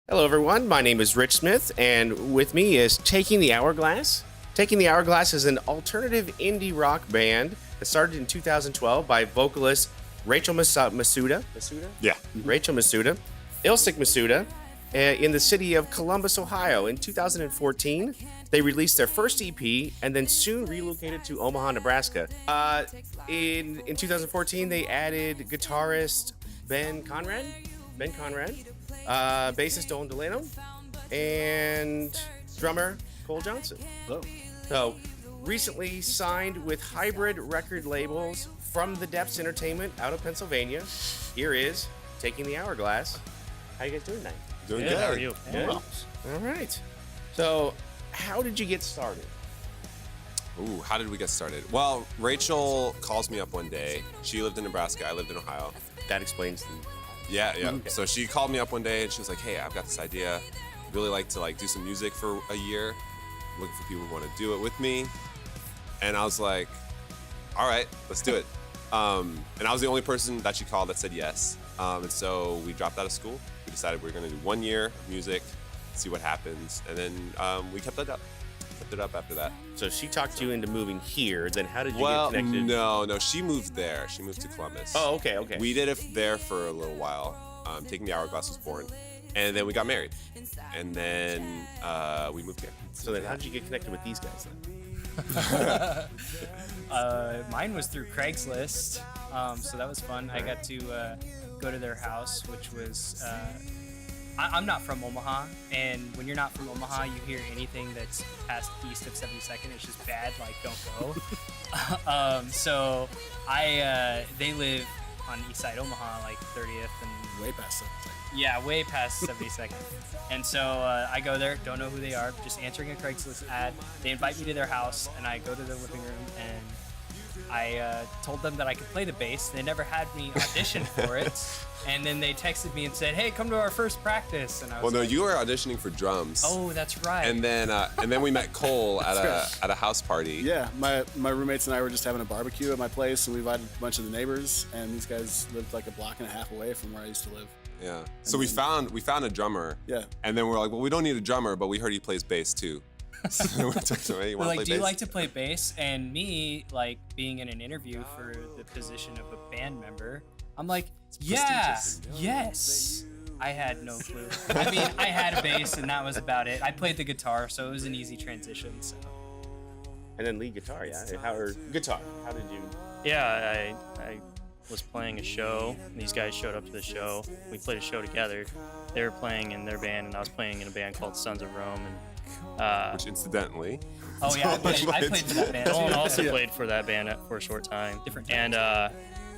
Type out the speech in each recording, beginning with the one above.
Hello, everyone. My name is Rich Smith, and with me is Taking the Hourglass. Taking the Hourglass is an alternative indie rock band that started in 2012 by vocalist Rachel Masuda. Yeah. Rachel Masuda. Ilsik Masuda in the city of Columbus, Ohio. In 2014, they released their first EP and then soon relocated to Omaha, Nebraska. In 2014, they added guitarist Ben Conrad, bassist Dolan Delano, and drummer Cole Johnson. Hello. So, recently signed with hybrid record labels From the Depths Entertainment out of Pennsylvania. Here is Taking the Hourglass. How you guys doing tonight? Doing Good. good. How are you? Good. All right. So, how did you get started? Ooh, how did we get started? Well, Rachel calls me up one day. She lived in Nebraska. I lived in Ohio. That explains the... Yeah. So she called me up one day and she was like, "Hey, I've got this idea. Really like to do some music for a year. Looking for people who want to do it with me." And I was like, "All right, let's do it." And I was the only person that she called that said yes. And so we dropped out of school. We decided we were going to do 1 year of music, see what happens, and then we kept it up. Kept it up after that. So she talked you into moving here. Then how did you Well, get connected? no, she moved there. She moved to Columbus. Oh, okay. We did it there for a little while. Taking the Hourglass was born, and then we got married, and then we moved here. So then how did you get connected with these guys then? Mine was through Craigslist, so that was fun. I got to go to their house, which was. I'm not from Omaha, and when you're not from Omaha, you hear anything that's past east of 72nd, it's just bad. Like, don't go. So they live on east side Omaha, like 30th and Way past 72nd. yeah, way past 72nd. And so I go there, don't know who they are, just answering a Craigslist ad. They invite me to their house, and I go to their living room, and I told them that I could play the bass. They never had me audition for it. And then they texted me and said, "Hey, come to our first practice." And I was Well, no, like, you were auditioning for drums. "Oh, that's right." And then we met Cole at a house party. Yeah, my roommates and I were just having a barbecue at my place, and we invited a bunch of the neighbors, and these guys lived like a block and a half away from where I used to live. Yeah. So we found a drummer. Yeah. And then we're like, well, we don't need a drummer, but we heard he plays bass too. So we took him, "Hey, you They're want to like, play "Do you bass?" like to play bass?" And me, like, being in an interview for the position of a band member, I'm like, "Yeah, yes." I had no clue. I mean, I had a bass, and that was about it. I played the guitar, so it was an easy transition. So. And then lead guitar, yeah? Guitar. How did you... Yeah, I was playing a show. These guys showed up to the show. We played a show together. They were playing in their band, and I was playing in a band called Sons of Rome. And Which incidentally. Oh yeah, I played for that band. Dolan too. also played for that band for a short time. Different And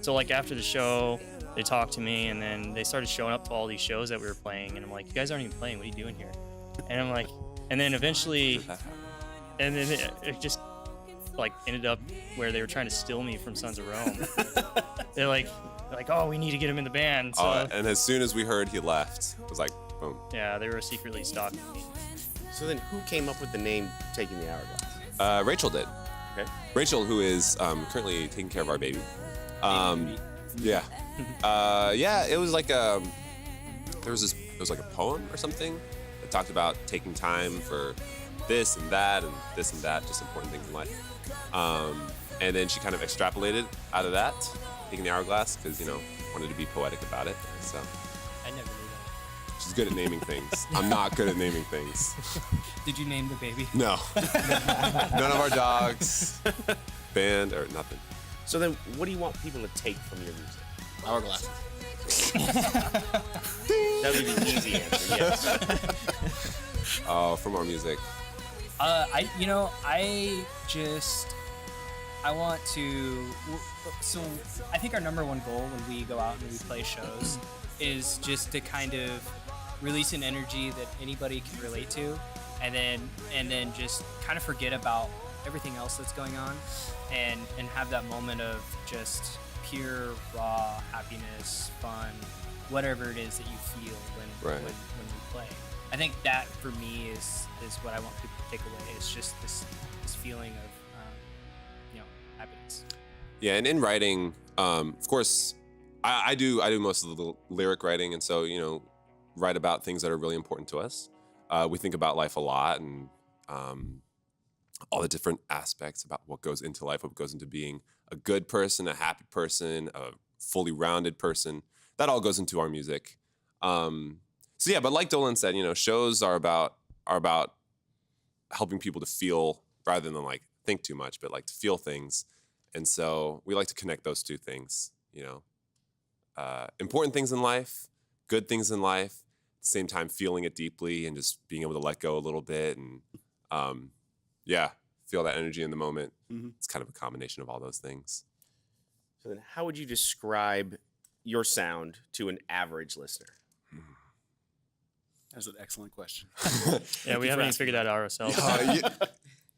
so like after the show, they talked to me, and then they started showing up to all these shows that we were playing. And I'm like, "You guys aren't even playing. What are you doing here?" And I'm like, and then eventually, and then it just like ended up where they were trying to steal me from Sons of Rome. They're like, "Oh, we need to get him in the band." So And as soon as we heard he left, it was like, boom. yeah, they were secretly stalking me. So then who came up with the name Taking the Hourglass? Rachel did. Okay. Rachel, who is currently taking care of our baby. Yeah. Yeah, it was like there was like a poem or something that talked about taking time for this and that, just important things in life. And then she kind of extrapolated out of that, taking the hourglass, because, wanted to be poetic about it. So I never knew that. she's good at naming things. I'm not good at naming things. Did you name the baby? No. None of our dogs, band, or nothing. So then what do you want people to take from your music? Hourglass. That would be the easy answer, yes. Oh, from our music. I want to. So I think our number one goal when we go out and we play shows is just to kind of release an energy that anybody can relate to, and then just kind of forget about everything else that's going on, and have that moment of just pure raw happiness, fun, whatever it is that you feel when we play. I think that for me is what I want people to take away. Is just this feeling of happiness. Yeah, and in writing, of course, I do most of the lyric writing, and so write about things that are really important to us. We think about life a lot, and all the different aspects about what goes into life, what goes into being a good person, a happy person, a fully rounded person. That all goes into our music. So yeah, but like Dolan said, shows are about helping people to feel rather than like think too much, but like to feel things. And so we like to connect those two things, important things in life, good things in life, at the same time feeling it deeply and just being able to let go a little bit and feel that energy in the moment. Mm-hmm. It's kind of a combination of all those things. So then how would you describe your sound to an average listener? That's an excellent question. Yeah, we haven't even figured that out ourselves.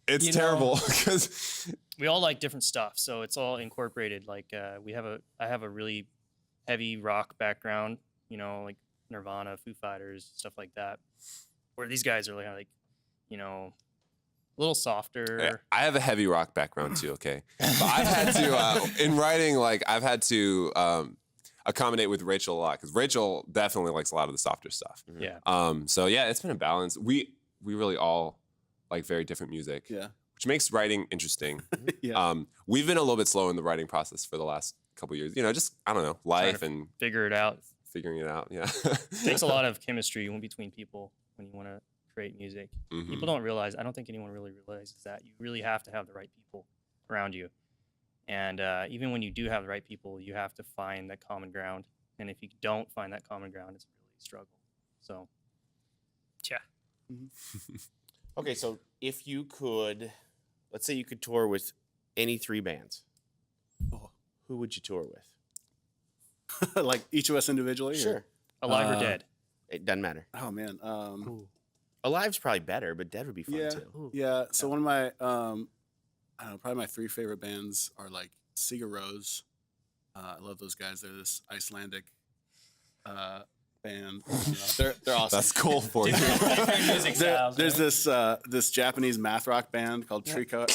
It's terrible because We all like different stuff, so it's all incorporated. Like I have a really heavy rock background, like Nirvana, Foo Fighters, stuff like that. Where these guys are like a little softer. I have a heavy rock background too, okay? But I've had to, in writing, I've had to accommodate with Rachel a lot, because Rachel definitely likes a lot of the softer stuff. Yeah. So yeah, it's been a balance. We really all like very different music, Yeah. which makes writing interesting. Yeah. We've been a little bit slow in the writing process for the last couple years. Just, I don't know, life and Figure it out. figuring it out. Yeah. It takes a lot of chemistry between people when you want to create music. Mhm. People don't realize, I don't think anyone really realizes that you really have to have the right people around you. And even when you do have the right people, you have to find that common ground. And if you don't find that common ground, it's really a struggle. So, yeah. Okay, so if you could, let's say you could tour with any three bands, who would you tour with? Like each of us individually? Sure. Alive or dead? It doesn't matter. Oh, man. Alive's probably better, but dead would be fun Yeah. too. Yeah. So one of my, I don't know, probably my three favorite bands are like Sigur Rós. I love those guys. They're this Icelandic band. They're awesome. That's cool for you. Different music styles. There's this Japanese math rock band called Trico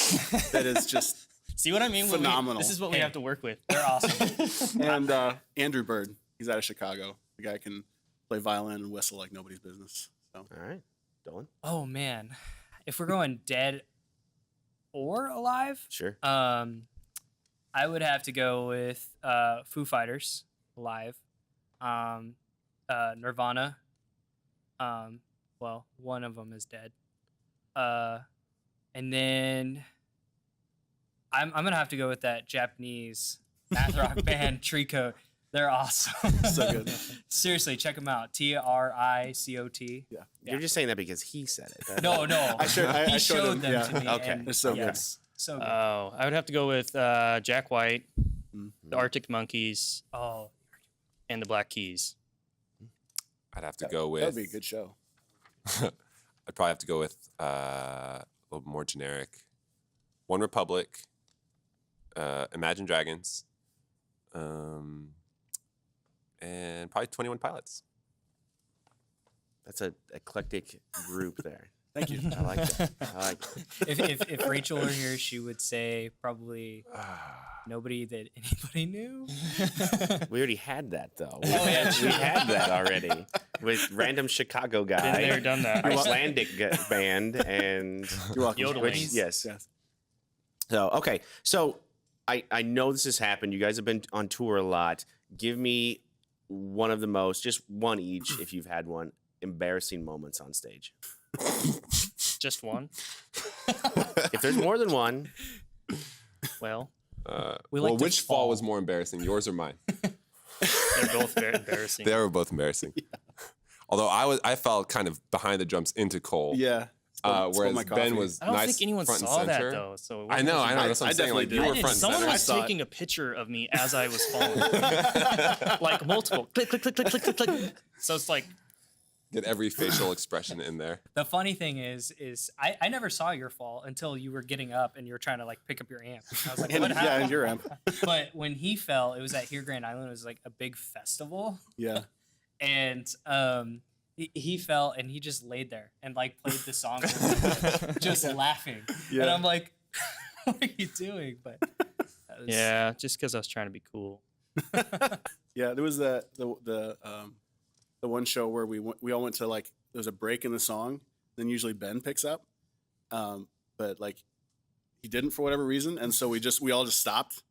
that is just See what I mean? phenomenal. This is what we have to work with. They're awesome. and Andrew Bird. He's out of Chicago. The guy can play violin and whistle like nobody's business. So All right, Dolan. Oh man, if we're going dead or alive, Sure. I would have to go with Foo Fighters live, Nirvana. Well, one of them is dead, and then I'm gonna have to go with that Japanese math rock band Trico. They're awesome. so good. Seriously, check them out. Tricot. Yeah. You're just saying that because he said it. No. I He showed showed them yeah. to me. Okay. and They're so good. yes, so good. Oh, I would have to go with Jack White, Mm-hmm. the Arctic Monkeys, Oh, and the Black Keys. I'd have to go with. That'd be a good show. I'd probably have to go with a little more generic. One Republic, Imagine Dragons, and probably 21 Pilots. That's an eclectic group there. Thank you. I like that. I like that. if Rachel were here, she would say probably nobody that anybody knew. We already had that though. Oh, yeah, We had that already with random Chicago Been guy, there, done that. Icelandic band, and You're welcome. Yodeling. which, yes. Yes. So okay, so I know this has happened. You guys have been on tour a lot. Give me one of the most, just one each, if you've had one, embarrassing moments on stage. Just one? If there's more than one, Well, We like to which fall fall. was more embarrassing, yours or mine? they're both very embarrassing. They were both embarrassing. Although I fell kind of behind the drums into Cole. Yeah. Whereas my Ben coffee. was I don't nice think anyone front and saw that center. though. So I know. That's what I I'm saying. Like definitely you did. were I front did. Someone and was center. saw it. taking a picture of me as I was falling, like multiple click, click, click, click, click, click, click. So it's like Get every facial expression in there. The funny thing is I never saw your fall until you were getting up and you were trying to like pick up your amp. I was like, what Yeah, happened? and your amp. But when he fell, it was at here Grand Island. It was like a big festival, Yeah. and he fell and he just laid there and like played the song, just laughing. Yeah. And I'm like, what are you doing? But that was, yeah, just because I was trying to be cool. Yeah, there was the the one show where we all went to like there's a break in the song, then usually Ben picks up, but like he didn't for whatever reason, and so we all just stopped.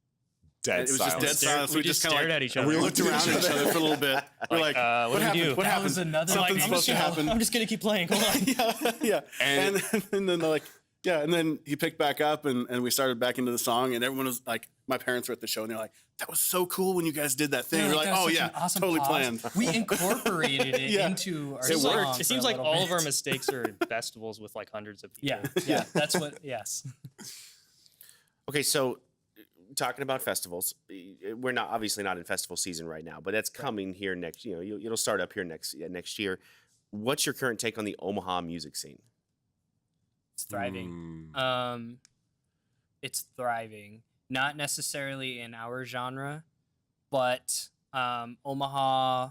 Dead It was silence. just dead silence. We just kinda stared like, at each other. We looked around at each other for a little bit. We're like, what do we happened? do? What That happened? was another. Something's supposed to happen. I'm just gonna keep playing. Hold on. yeah. And- And then they're like, yeah, and then he picked back up and we started back into the song, and everyone was like, my parents were at the show and they're like, that was so cool when you guys did that thing. Yeah, We're like, that was oh such yeah, an awesome totally pause. planned. We incorporated it Yeah. into our It song. worked. It for seems a like little all of our bit. mistakes are festivals with like hundreds of people. Yeah, that's what. Yes. Okay, so talking about festivals, we're not obviously not in festival season right now, but that's coming here next. You know, it'll start up here next year. What's your current take on the Omaha music scene? It's thriving. It's thriving. Not necessarily in our genre, but Omaha,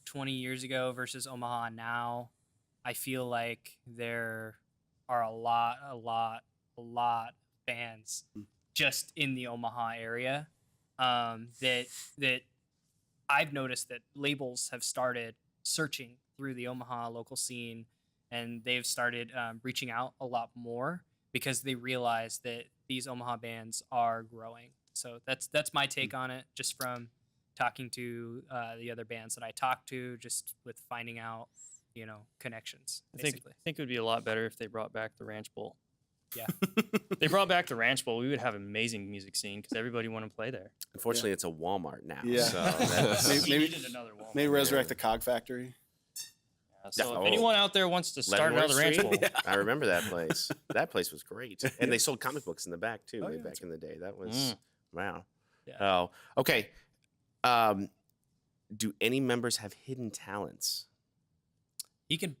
20 years ago versus Omaha now, I feel like there are a lot of bands just in the Omaha area that I've noticed that labels have started searching through the Omaha local scene, and they've started reaching out a lot more because they realize that these Omaha bands are growing. So that's my take on it, just from talking to the other bands that I talked to, just with finding out, connections. I think Basically. it would be a lot better if they brought back the Ranch Bowl. Yeah. They brought back the Ranch Bowl, we would have an amazing music scene because everybody want to play there. Unfortunately, it's a Walmart now. Yeah. So that's, We needed another Walmart. Maybe resurrect the Cog Factory. So Oh. if anyone out there wants to start another Leavenworth Ranch Bowl, Street? I remember that place. That place was great, and they sold comic books in the back too. Oh, yeah, back in the day, that was wow. Yeah. Oh, okay. Do any members have hidden talents? He can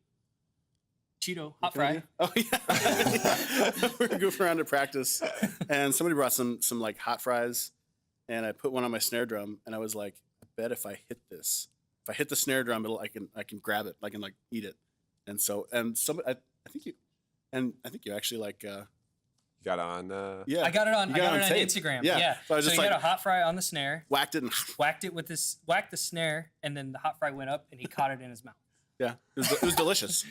Cheeto hot fry. Oh yeah. We're goofing around to practice, and somebody brought some like hot fries, and I put one on my snare drum, and I was like, I bet if I hit the snare drum, I can grab it, I can like eat it, and somebody I think you actually like Got on. yeah I got it on. You I got it on tape. Instagram. Yeah. Yeah. So I was So just he like had a hot fry on the snare, whacked it and whacked the snare, and then the hot fry went up, and he caught it in his mouth. yeah, it was delicious.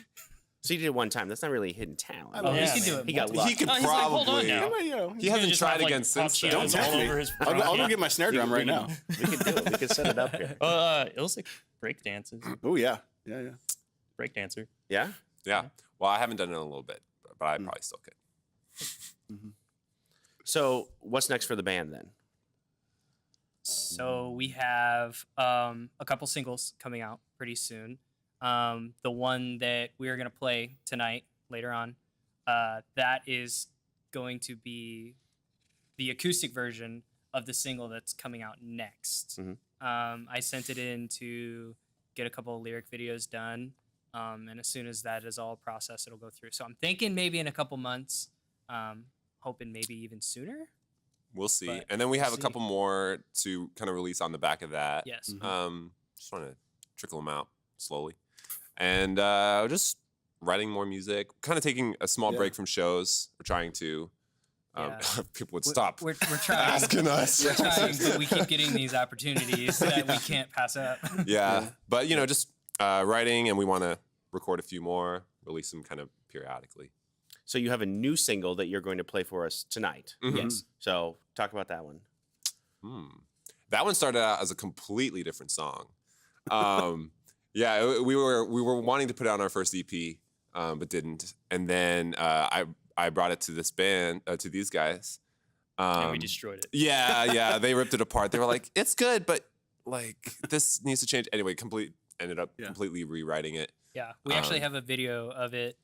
So you did it one time. That's not really a hidden talent. Oh, He yeah, can do man. it. He got multiple lucky. He could Oh, he's like, hold on probably. now. Well, He He's hasn't just tried have, like, again since. hot then. Cheetos Don't tempt all me. over his I'll front. go get my snare drum right now. We could do it. We could set it up here. It was like break dances, Oh yeah. break dancer. Yeah. Yeah. Well, I haven't done it in a little bit, but I probably still could. So what's next for the band then? So we have a couple singles coming out pretty soon. The one that we are going to play tonight, later on, that is going to be the acoustic version of the single that's coming out next. I sent it in to get a couple of lyric videos done, and as soon as that is all processed, it'll go through. So I'm thinking maybe in a couple months, hoping maybe even sooner. We'll see. But And then we have we'll a couple more to kind of release on the back of that. Yes. Just trying to trickle them out slowly. And just writing more music, kind of taking a small Yeah. break from shows. We're trying to. Yeah. People would stop We're trying. asking us. We're trying, but we keep getting these opportunities that we can't pass up. Yeah. But, just writing, and we want to record a few more, release them kind of periodically. So you have a new single that you're going to play for us tonight. Yes. So talk about that one. That one started out as a completely different song. Yeah, we were wanting to put out our first EP, but didn't. And then I brought it to this band, to these guys. And we destroyed it. Yeah, they ripped it apart. They were like, "It's good, but like this needs to change." Anyway, ended up completely rewriting it. Yeah, we actually have a video of it,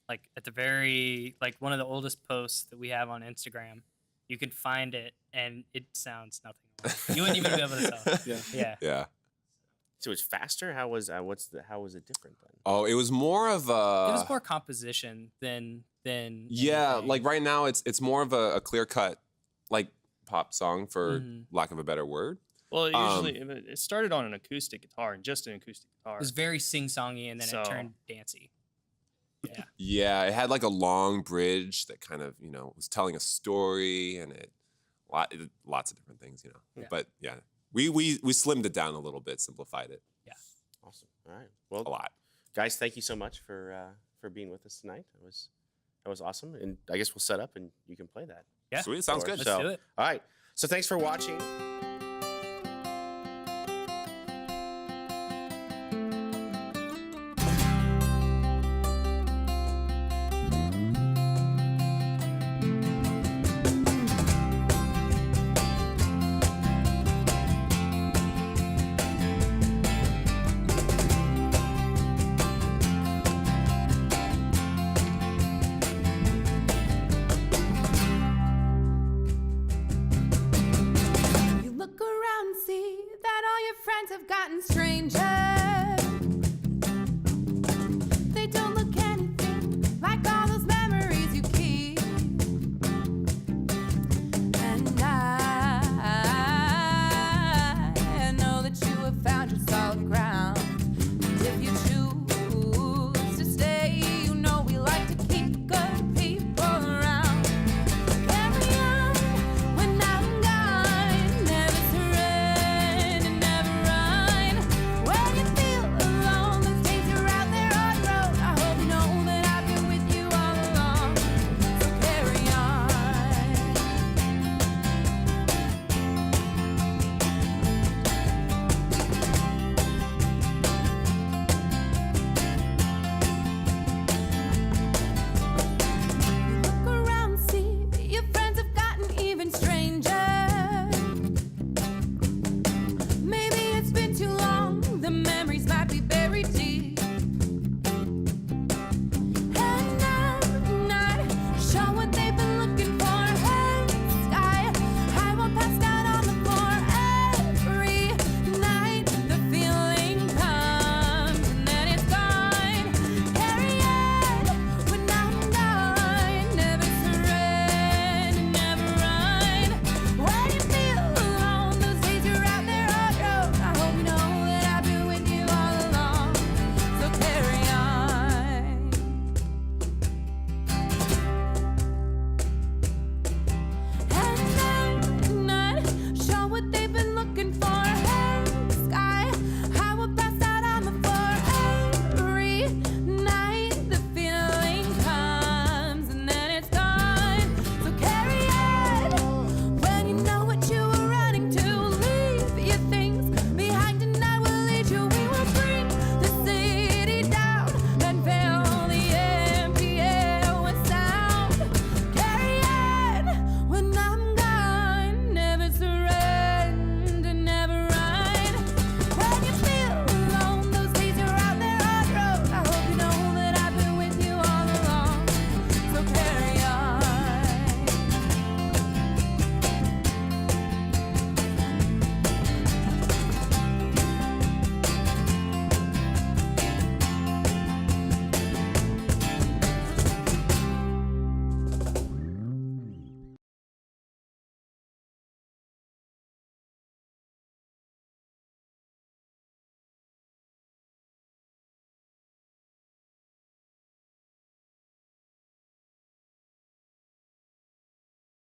like at the very, like one of the oldest posts that we have on Instagram. You can find it, and it sounds nothing like. You wouldn't even be able to tell. Yeah. Yeah. So it's faster. How was how was it different then? Oh, it was more of a. It was more composition than. Yeah, anything. like right now, it's more of a clear cut, like pop song, for lack of a better word. Well, usually it started on an acoustic guitar and just an acoustic guitar. It was very sing-songy, and then So- it turned dancey. Yeah. Yeah, it had like a long bridge that kind of was telling a story, and lots of different things, Yeah. But yeah, we slimmed it down a little bit, simplified it. Yeah. Awesome. All right. Well, A lot. guys, thank you so much for being with us tonight. That was awesome. And I guess we'll set up and you can play that. Yeah. Sweet. Sounds good. Let's do it. All right. So thanks for watching. You look around and see that all your friends have gotten stranger.